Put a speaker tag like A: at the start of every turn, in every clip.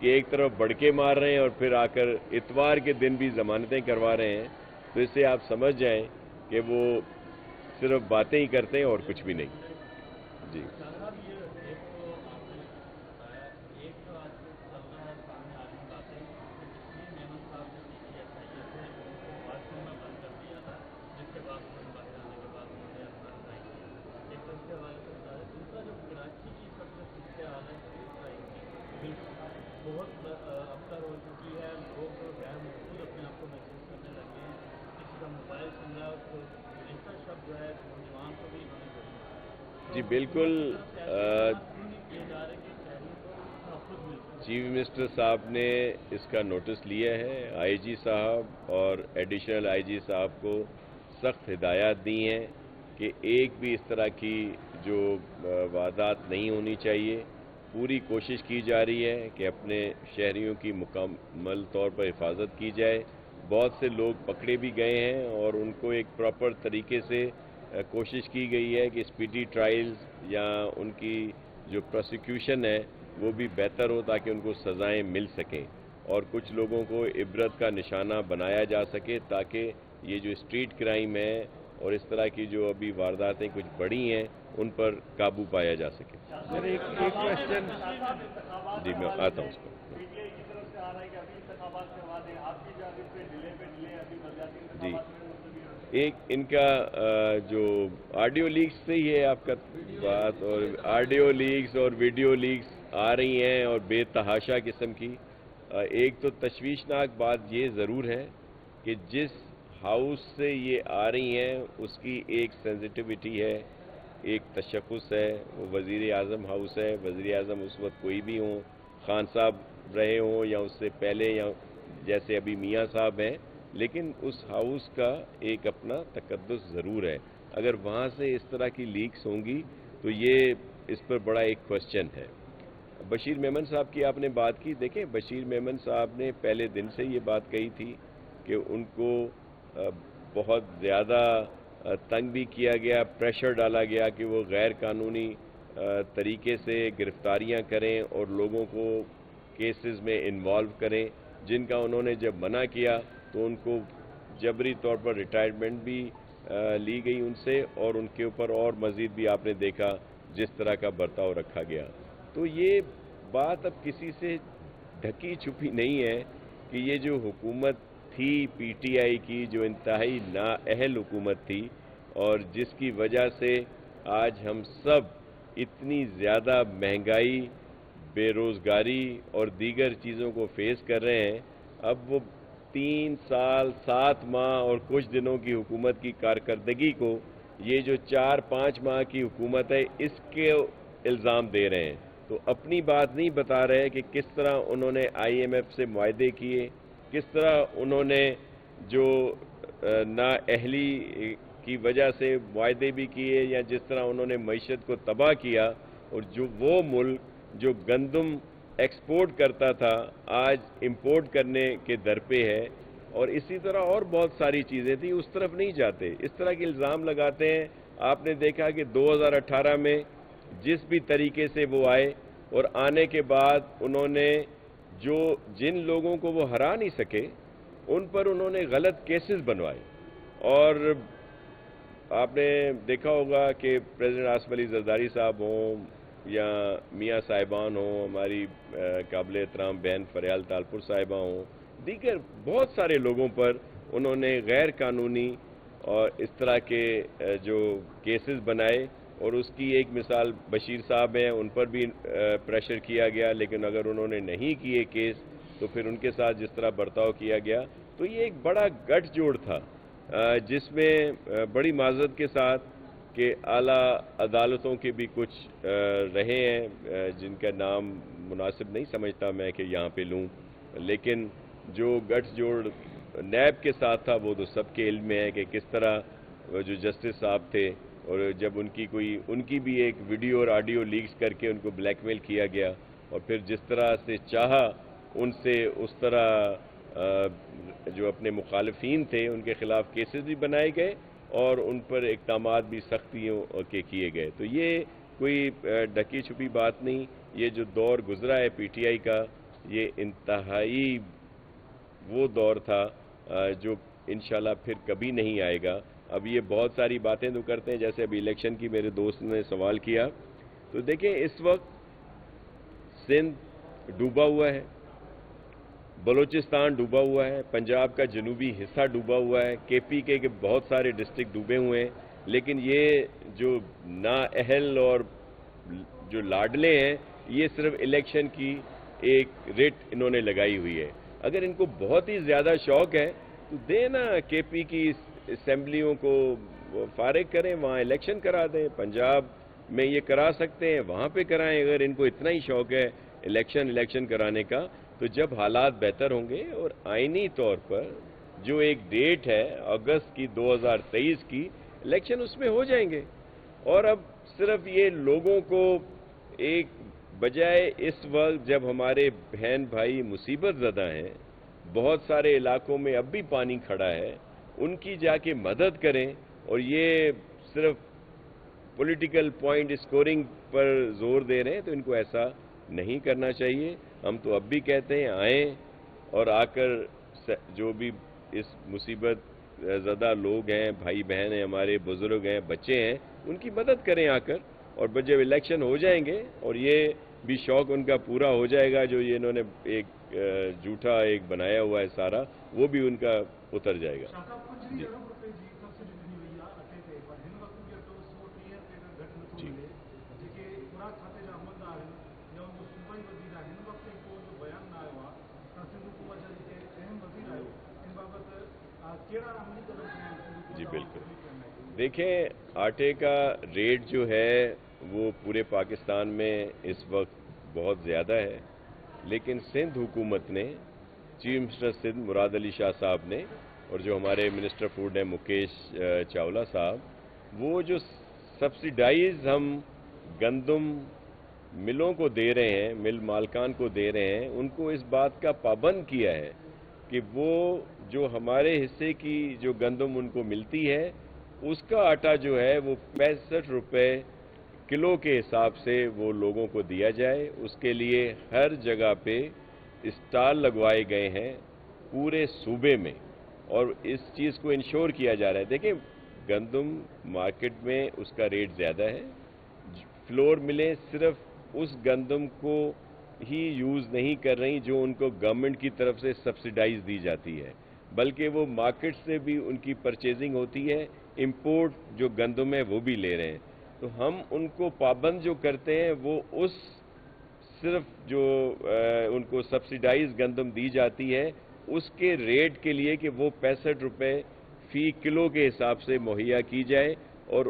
A: کہ ایک طرف بڑکے مار رہے ہیں اور پھر آ کر اتوار کے دن بھی ضمانتیں کروا رہے ہیں، تو اس سے آپ سمجھ جائیں کہ وہ صرف باتیں ہی کرتے ہیں اور کچھ بھی نہیں. جی
B: بہت ابتر ہو چکی ہے، لوگ غیر محفوظ اپنے آپ کو محسوس کرنے لگے ہیں. کسی کا موبائل سن رہا ہے اس کو گزشتہ شب جو ہے نوجوان کو بھی انہوں نے گولی ماری.
A: جی بالکل.
B: کیے جا رہے کہ شہریوں کو تحفظ مل سکے.
A: چیف منسٹر صاحب نے اس کا نوٹس لیا ہے، آئی جی صاحب اور ایڈیشنل آئی جی صاحب کو سخت ہدایات دی ہیں کہ ایک بھی اس طرح کی جو واردات نہیں ہونی چاہیے. پوری کوشش کی جا رہی ہے کہ اپنے شہریوں کی مکمل طور پر حفاظت کی جائے. بہت سے لوگ پکڑے بھی گئے ہیں اور ان کو ایک پراپر طریقے سے کوشش کی گئی ہے کہ اسپیڈی ٹرائلز یا ان کی جو پروسیکیوشن ہے وہ بھی بہتر ہو تاکہ ان کو سزائیں مل سکیں اور کچھ لوگوں کو عبرت کا نشانہ بنایا جا سکے تاکہ یہ جو اسٹریٹ کرائم ہے اور اس طرح کی جو ابھی وارداتیں کچھ بڑھی ہیں ان پر قابو پایا جا سکے.
C: سر ایک کوشچن.
A: جی میں آتا ہوں اس پر. جی ایک ان کا جو آڈیو لیکس سے ہی ہے آپ کا بات، اور آڈیو لیکس اور ویڈیو لیکس آ رہی ہیں اور بے تحاشا قسم کی. ایک تو تشویشناک بات یہ ضرور ہے کہ جس ہاؤس سے یہ آ رہی ہیں اس کی ایک سینسٹیوٹی ہے، ایک تشخص ہے. وہ وزیر اعظم ہاؤس ہے. وزیر اعظم اس وقت کوئی بھی ہوں، خان صاحب رہے ہوں یا اس سے پہلے یا جیسے ابھی میاں صاحب ہیں، لیکن اس ہاؤس کا ایک اپنا تقدس ضرور ہے. اگر وہاں سے اس طرح کی لیکس ہوں گی تو یہ اس پر بڑا ایک کوسچن ہے. بشیر میمن صاحب کی آپ نے بات کی. دیکھیں بشیر میمن صاحب نے پہلے دن سے یہ بات کہی تھی کہ ان کو بہت زیادہ تنگ بھی کیا گیا، پریشر ڈالا گیا کہ وہ غیر قانونی طریقے سے گرفتاریاں کریں اور لوگوں کو کیسز میں انوالو کریں، جن کا انہوں نے جب منع کیا تو ان کو جبری طور پر ریٹائرمنٹ بھی لی گئی ان سے، اور ان کے اوپر اور مزید بھی آپ نے دیکھا جس طرح کا برتاؤ رکھا گیا. تو یہ بات اب کسی سے ڈھکی چھپی نہیں ہے کہ یہ جو حکومت تھی پی ٹی آئی کی، جو انتہائی نااہل حکومت تھی اور جس کی وجہ سے آج ہم سب اتنی زیادہ مہنگائی، بے روزگاری اور دیگر چیزوں کو فیس کر رہے ہیں، اب وہ 3 سال 7 ماہ اور کچھ دنوں کی حکومت کی کارکردگی کو یہ جو 4-5 ماہ کی حکومت ہے اس کے الزام دے رہے ہیں. تو اپنی بات نہیں بتا رہے کہ کس طرح انہوں نے آئی ایم ایف سے معاہدے کیے، کس طرح انہوں نے جو نااہلی کی وجہ سے معاہدے بھی کیے، یا جس طرح انہوں نے معیشت کو تباہ کیا، اور جو وہ ملک جو گندم ایکسپورٹ کرتا تھا آج امپورٹ کرنے کے در پہ ہے. اور اسی طرح اور بہت ساری چیزیں تھیں، اس طرف نہیں جاتے، اس طرح کے الزام لگاتے ہیں. آپ نے دیکھا کہ 2018 میں جس بھی طریقے سے وہ آئے اور آنے کے بعد انہوں نے جن لوگوں کو وہ ہرا نہیں سکے ان پر انہوں نے غلط کیسز بنوائے. اور آپ نے دیکھا ہوگا کہ پریزیڈنٹ آصف علی زرداری صاحب ہوں یا میاں صاحبان ہوں، ہماری قابل احترام بہن فریال تالپور صاحبہ ہوں، دیگر بہت سارے لوگوں پر انہوں نے غیر قانونی اور اس طرح کے جو کیسز بنائے. اور اس کی ایک مثال بشیر صاحب ہیں، ان پر بھی پریشر کیا گیا، لیکن اگر انہوں نے نہیں کیے کیس تو پھر ان کے ساتھ جس طرح برتاؤ کیا گیا. تو یہ ایک بڑا گٹھ جوڑ تھا جس میں بڑی معذرت کے ساتھ کہ اعلیٰ عدالتوں کے بھی کچھ رہے ہیں جن کا نام مناسب نہیں سمجھتا میں کہ یہاں پہ لوں، لیکن جو گٹھ جوڑ نیب کے ساتھ تھا وہ تو سب کے علم میں ہے کہ کس طرح جو جسٹس صاحب تھے، اور جب ان کی بھی ایک ویڈیو اور آڈیو لیکس کر کے ان کو بلیک میل کیا گیا، اور پھر جس طرح سے چاہا ان سے اس طرح جو اپنے مخالفین تھے ان کے خلاف کیسز بھی بنائے گئے اور ان پر اقدامات بھی سختیوں کے کیے گئے. تو یہ کوئی ڈھکی چھپی بات نہیں. یہ جو دور گزرا ہے پی ٹی آئی کا، یہ انتہائی وہ دور تھا جو انشاءاللہ پھر کبھی نہیں آئے گا۔ اب یہ بہت ساری باتیں تو کرتے ہیں، جیسے ابھی الیکشن کی میرے دوست نے سوال کیا، تو دیکھیں اس وقت سندھ ڈوبا ہوا ہے، بلوچستان ڈوبا ہوا ہے، پنجاب کا جنوبی حصہ ڈوبا ہوا ہے، کے پی کے بہت سارے ڈسٹرکٹ ڈوبے ہوئے ہیں، لیکن یہ جو نااہل اور جو لاڈلے ہیں، یہ صرف الیکشن کی ایک ریٹ انہوں نے لگائی ہوئی ہے۔ اگر ان کو بہت ہی زیادہ شوق ہے تو دینا کے پی کی اسمبلیوں کو فارغ کریں، وہاں الیکشن کرا دیں، پنجاب میں یہ کرا سکتے ہیں، وہاں پہ کرائیں۔ اگر ان کو اتنا ہی شوق ہے الیکشن کرانے کا، تو جب حالات بہتر ہوں گے اور آئینی طور پر جو ایک ڈیٹ ہے اگست کی 2023 کی، الیکشن اس میں ہو جائیں گے۔ اور اب صرف یہ لوگوں کو ایک بجائے اس وقت جب ہمارے بہن بھائی مصیبت زدہ ہیں، بہت سارے علاقوں میں اب بھی پانی کھڑا ہے، ان کی جا کے مدد کریں، اور یہ صرف پولیٹیکل پوائنٹ اسکورنگ پر زور دے رہے ہیں، تو ان کو ایسا نہیں کرنا چاہیے۔ ہم تو اب بھی کہتے ہیں آئیں اور آ کر جو بھی اس مصیبت زدہ لوگ ہیں، بھائی بہن ہیں، ہمارے بزرگ ہیں، بچے ہیں، ان کی مدد کریں آ کر۔ اور جب الیکشن ہو جائیں گے اور یہ بھی شوق ان کا پورا ہو جائے گا، جو یہ انہوں نے ایک جھوٹا ایک بنایا ہوا ہے سارا، وہ بھی ان کا اتر جائے گا۔ جی جی بالکل، دیکھیں آٹے کا ریٹ جو ہے وہ پورے پاکستان میں اس وقت بہت زیادہ ہے، لیکن سندھ حکومت نے، چیف منسٹر سندھ مراد علی شاہ صاحب نے، اور جو ہمارے منسٹر فوڈ ہیں مکیش چاولہ صاحب، وہ جو سبسیڈائز ہم گندم ملوں کو دے رہے ہیں، مل مالکان کو دے رہے ہیں، ان کو اس بات کا پابند کیا ہے کہ وہ جو ہمارے حصے کی جو گندم ان کو ملتی ہے، اس کا آٹا جو ہے وہ 65 روپے کلو کے حساب سے وہ لوگوں کو دیا جائے۔ اس کے لیے ہر جگہ پہ اسٹال لگوائے گئے ہیں پورے صوبے میں، اور اس چیز کو انشور کیا جا رہا ہے۔ دیکھیں گندم مارکیٹ میں اس کا ریٹ زیادہ ہے، فلور ملیں صرف اس گندم کو ہی یوز نہیں کر رہی جو ان کو گورنمنٹ کی طرف سے سبسیڈائز دی جاتی ہے، بلکہ وہ مارکیٹ سے بھی ان کی پرچیزنگ ہوتی ہے، امپورٹ جو گندم ہے وہ بھی لے رہے ہیں۔ تو ہم ان کو پابند جو کرتے ہیں وہ اس صرف جو ان کو سبسیڈائز گندم دی جاتی ہے اس کے ریٹ کے لیے کہ وہ 65 روپے فی کلو کے حساب سے مہیا کی جائے، اور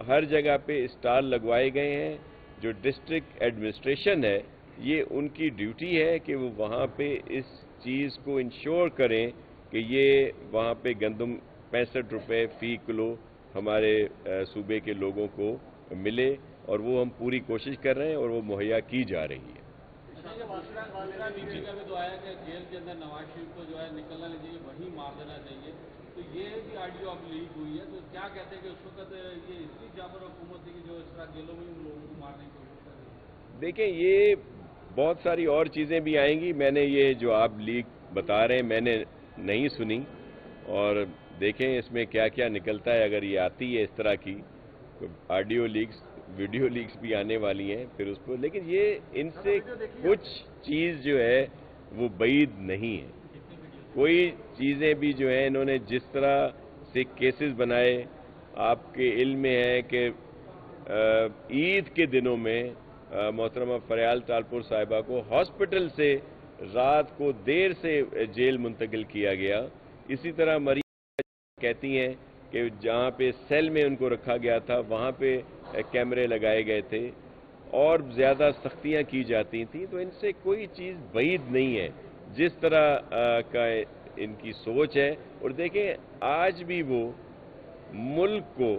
A: ہر جگہ پہ اسٹال لگوائے گئے ہیں۔ جو ڈسٹرکٹ ایڈمنسٹریشن ہے، یہ ان کی ڈیوٹی ہے کہ وہ وہاں پہ اس چیز کو انشور کریں کہ یہ وہاں پہ گندم 65 روپے فی کلو ہمارے صوبے کے لوگوں کو ملے، اور وہ ہم پوری کوشش کر رہے ہیں اور وہ مہیا کی جا رہی ہے۔
B: تو آیا کہ جیل کے اندر نواز شریف کو جو ہے نکلنا نہیں چاہیے، وہیں مار دینا چاہیے، تو یہ بھی آڈیو اب لیک ہوئی ہے، تو کیا کہتے ہیں کہ اس وقت یہ اتنی جابر حکومت تھی کہ جو اس طرح جیلوں میں ان لوگوں کو مارنے کی کوشش کر رہی ہے؟
A: دیکھیں یہ بہت ساری اور چیزیں بھی آئیں گی، میں نے یہ جو آپ لیک بتا رہے ہیں میں نے نہیں سنی، اور دیکھیں اس میں کیا کیا نکلتا ہے۔ اگر یہ آتی ہے اس طرح کی آڈیو لیکس، ویڈیو لیکس بھی آنے والی ہیں پھر اس کو، لیکن یہ ان سے کچھ چیز جو ہے وہ بعید نہیں ہے۔ کوئی چیزیں بھی جو ہیں انہوں نے جس طرح سے کیسز بنائے، آپ کے علم میں ہے کہ عید کے دنوں میں محترمہ فریال تالپور صاحبہ کو ہاسپٹل سے رات کو دیر سے جیل منتقل کیا گیا۔ اسی طرح مریم کہتی ہیں کہ جہاں پہ سیل میں ان کو رکھا گیا تھا وہاں پہ کیمرے لگائے گئے تھے اور زیادہ سختیاں کی جاتی تھیں، تو ان سے کوئی چیز بعید نہیں ہے جس طرح کا ان کی سوچ ہے۔ اور دیکھیں آج بھی وہ ملک کو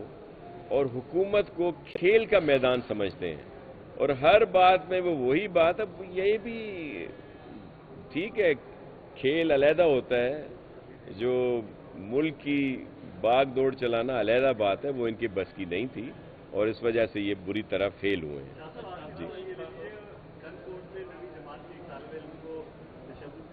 A: اور حکومت کو کھیل کا میدان سمجھتے ہیں، اور ہر بات میں وہ وہی بات، اب یہ بھی ٹھیک ہے کھیل علیحدہ ہوتا ہے، جو ملک کی باغ دوڑ چلانا علیحدہ بات ہے، وہ ان کی بس کی نہیں تھی، اور اس وجہ سے یہ بری طرح فیل ہوئے ہیں۔ جی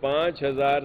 A: 5,000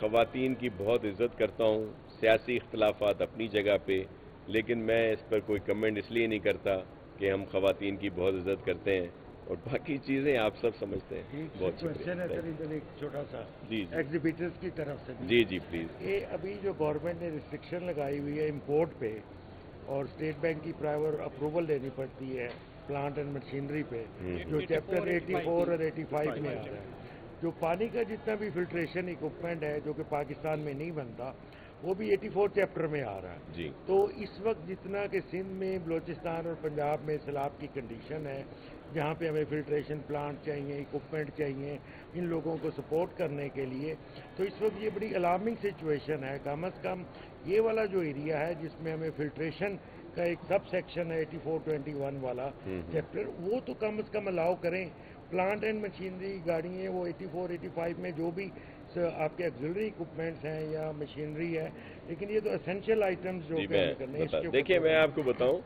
A: خواتین کی بہت عزت کرتا ہوں، سیاسی اختلافات اپنی جگہ پہ، لیکن میں اس پر کوئی کمنٹ اس لیے نہیں کرتا کہ ہم خواتین کی بہت عزت کرتے ہیں، اور باقی چیزیں آپ سب سمجھتے ہیں. بہت
C: کوشچن ہے سر
A: شکریہ.
C: ادھر ایک چھوٹا سا
A: جی جی
C: ایگزیبیٹرز کی طرف سے بھی.
A: جی جی پلیز.
C: یہ ابھی جو گورنمنٹ نے ریسٹرکشن لگائی ہوئی ہے امپورٹ پہ، اور اسٹیٹ بینک کی پرائیور اپروول لینی پڑتی ہے پلانٹ اینڈ مشینری پہ، جو چیپٹر 84 اور 85 میں آ رہا ہے. جو پانی کا جتنا بھی فلٹریشن اکوپمنٹ ہے جو کہ پاکستان میں نہیں بنتا، وہ بھی 84 چیپٹر میں آ رہا ہے.
A: جی
C: تو اس وقت جتنا کہ سندھ میں، بلوچستان اور پنجاب میں سیلاب کی کنڈیشن ہے، جہاں پہ ہمیں فلٹریشن پلانٹ چاہیے، اکوپمنٹ چاہیے ان لوگوں کو سپورٹ کرنے کے لیے، تو اس وقت یہ بڑی الارمنگ سچویشن ہے. کم از کم یہ والا جو ایریا ہے جس میں ہمیں فلٹریشن کا ایک سب سیکشن ہے 8421 والا چیپٹر، وہ تو کم از کم الاؤ کریں. پلانٹ اینڈ مشینری گاڑی ہیں وہ 84-85 میں جو بھی آپ کے ایگزلری اکوپمنٹس ہیں یا مشینری ہے، لیکن یہ تو اسینشیل آئٹمز جو
A: جی
C: کہ
A: میں
C: ہمیں کرنے ہیں، اس کے اوپر
A: دیکھیے میں آپ کو بتاؤں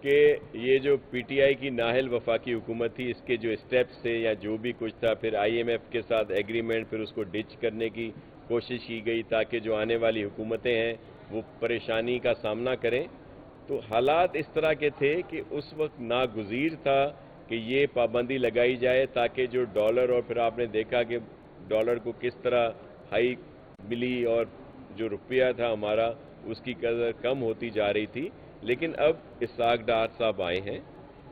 A: کہ یہ جو پی ٹی آئی کی نااہل وفاقی حکومت تھی، اس کے جو اسٹیپس تھے یا جو بھی کچھ تھا، پھر آئی ایم ایف کے ساتھ ایگریمنٹ، پھر اس کو ڈچ کرنے کی کوشش کی گئی تاکہ جو آنے والی حکومتیں ہیں وہ پریشانی کا سامنا کریں. تو حالات اس طرح کے تھے کہ اس وقت ناگزیر تھا کہ یہ پابندی لگائی جائے تاکہ جو ڈالر، اور پھر آپ نے دیکھا کہ ڈالر کو کس طرح ہائی ملی اور جو روپیہ تھا ہمارا اس کی قدر کم ہوتی جا رہی تھی. لیکن اب اسحاق ڈار صاحب آئے ہیں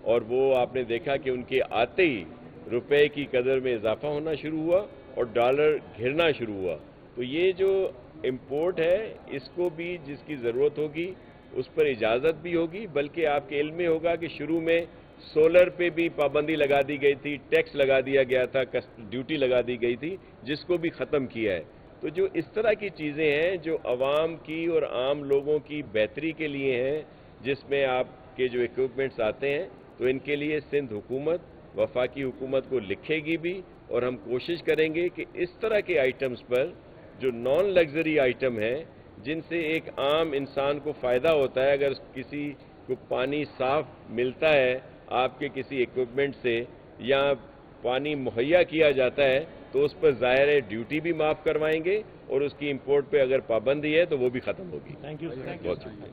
A: اور وہ آپ نے دیکھا کہ ان کے آتے ہی روپے کی قدر میں اضافہ ہونا شروع ہوا اور ڈالر گھرنا شروع ہوا. تو یہ جو امپورٹ ہے اس کو بھی جس کی ضرورت ہوگی اس پر اجازت بھی ہوگی، بلکہ آپ کے علم میں ہوگا کہ شروع میں سولر پہ بھی پابندی لگا دی گئی تھی، ٹیکس لگا دیا گیا تھا، ڈیوٹی لگا دی گئی تھی، جس کو بھی ختم کیا ہے. تو جو اس طرح کی چیزیں ہیں جو عوام کی اور عام لوگوں کی بہتری کے لیے ہیں، جس میں آپ کے جو ایکوپمنٹس آتے ہیں، تو ان کے لیے سندھ حکومت وفاقی حکومت کو لکھے گی بھی، اور ہم کوشش کریں گے کہ اس طرح کے آئٹمز پر جو نان لگژری آئٹم ہیں جن سے ایک عام انسان کو فائدہ ہوتا ہے، اگر کسی کو پانی صاف ملتا ہے آپ کے کسی ایکوپمنٹ سے یا پانی مہیا کیا جاتا ہے، تو اس پر ظاہر ہے ڈیوٹی بھی معاف کروائیں گے، اور اس کی امپورٹ پہ اگر پابندی ہے تو وہ بھی ختم ہوگی.
C: Thank you sir.
A: بہت شکریہ.